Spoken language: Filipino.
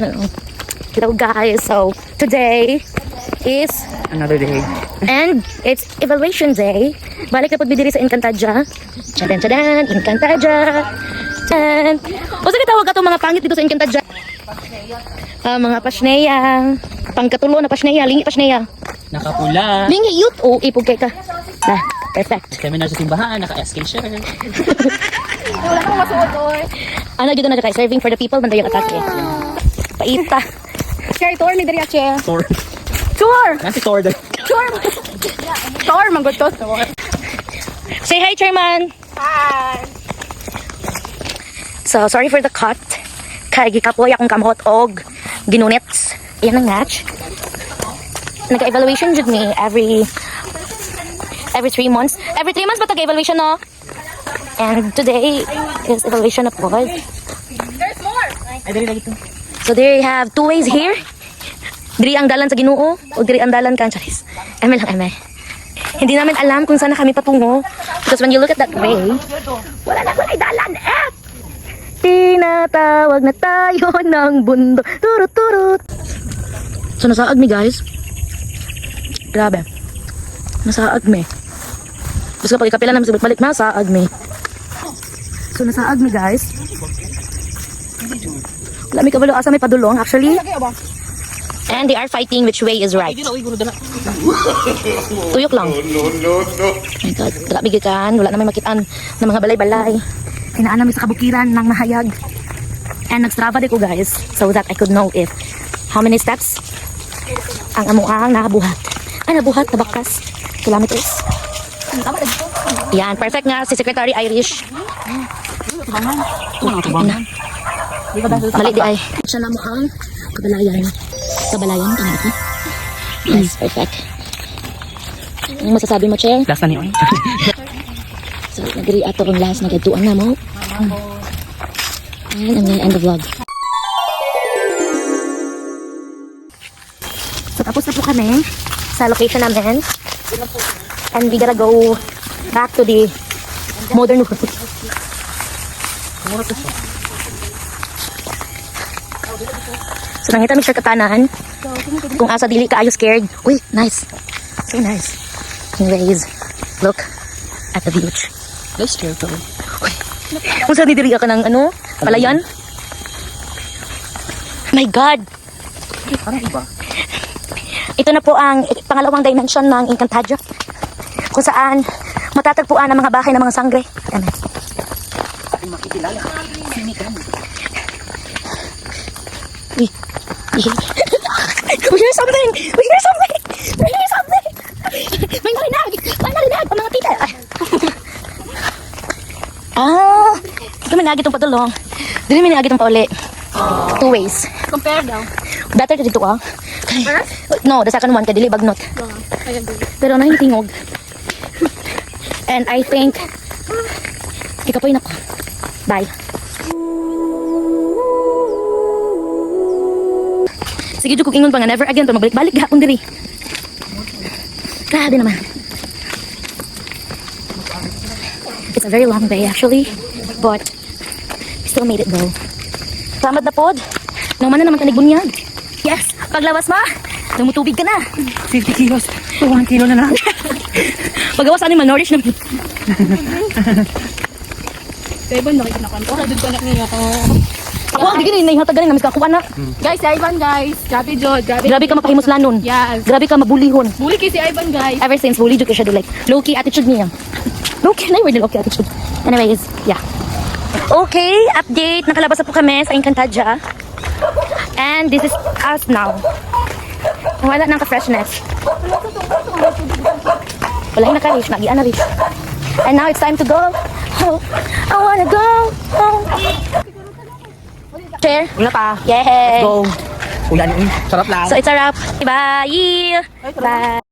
Hello guys, so today is another day. and it's evaluation day. Balik na po diri sa Encantadia. Chadan chadan, Encantadia. Chadan. O sa tawag ka mga pangit dito sa Encantadia? Mga pasneya. Pangkatulo na pasneya, lingi pasneya. Nakapula. Lingi youth o ipog kay ka. Nah, perfect. Kami na sa simbahan, naka-SK shirt. Wala kang masuot, oy. Ano dito na kay serving for the people banda yung atake. Paita. Kaya tour ni Daria Che. Thor. Tour! Nasi Thor doon. Tour! Tour, manggod to. Say hi, Chairman. Hi! So, sorry for the cut. Kaya gikapoy akong kamot og ginunits. Yan ang match. Nag-evaluation jud me every 3 months. Every 3 months ba tag-evaluation, no? And today is evaluation of pod. There's more! Ay, dali lagi to. So there you have 2 ways here. Diri ang dalan sa Ginoo o diri ang dalan kan Charis. Eme lang eme. Hindi namin alam kung saan na kami patungo because when you look at that way, wala na kulay dalan. Tinatawag na tayo ng bundok. Turut turut. So nasaag mi guys. Grabe. Nasaag mi. Gusto pag ikapila namin balik nasaag mi. So nasaag mi guys. Wala may kabalo asa may padulong actually. And they are fighting which way is right. Tuyok lang. No. My God, grabe gikan. Wala na may makitaan ng mga balay-balay. Tinaan namin sa kabukiran ng mahayag. And nagstrava din ko guys so that I could know if how many steps ang amuang nakabuhat. Ay, nabuhat, nabakas. Kilometers. Yan, perfect nga si Secretary Irish. Mali di ay. Siya na mo ang kabalayan. Kabalayan, tama ito. Yes, perfect. Ang masasabi mo, Che? Last na niyo. So, nag-re ato ang last, nagatuan na mo. And I'm gonna end the vlog. So, tapos na po kami sa location namin. And we gotta go back to the modern world. So, nangita mi siya katanan. Kung asa dili ka ayo scared. Uy, nice. So nice. Anyways, look at the beach. Let's careful. Kung saan nidiri ka ng ano? Palayan? My God! Parang iba. Ito na po ang pangalawang dimension ng Encantadia. Kung saan matatagpuan ang mga bahay ng mga sangre. Amen. Ay, makikilala. Sinikan. We hear something! We hear something! We hear something! May narinag! May narinag! Ang mga tita! Ito may nagit itong patulong. Dili may nagit itong pauli. 2 ways. Compare daw. Better ka dito ka. No, the second one ka dili bagnot. I agree. Pero nahitingog. And I think ikapoy na ko. Bye. Sige jud kog ingon pa nga never again to magbalik-balik gahapon diri. Grabe naman. It's a very long day actually, but we still made it though. Salamat na pod. Nang mana naman ka nagbunyag. Yes, paglawas ma, namutubig ka na. 50 kilos. 1 kilo na lang. Pagawas ani malnourished na. Ivan, nakita na ko. Ora, dito na niya ako. Ako ang gigin na ihatag ganing namis kakuha na. Guys, si Ivan, guys. Grabe, Jod. Grabe ka mapahimuslanon. Yes. Grabe ka mabulihon. Muli kay si Ivan, guys. Ever since bully jud ka siya do like low-key attitude niya. Low-key na word low-key attitude. Anyways, yeah. Okay, update. Nakalabas na po kami sa Encantadia. And this is us now. Wala nang ka-freshness. Wala na ka-rish. Nagian na rish. And now it's time to go. Oh, I wanna go home. Share? Wala pa. Yay! Go. Ulan yun. Sarap lang. So it's a wrap. Bye! Bye!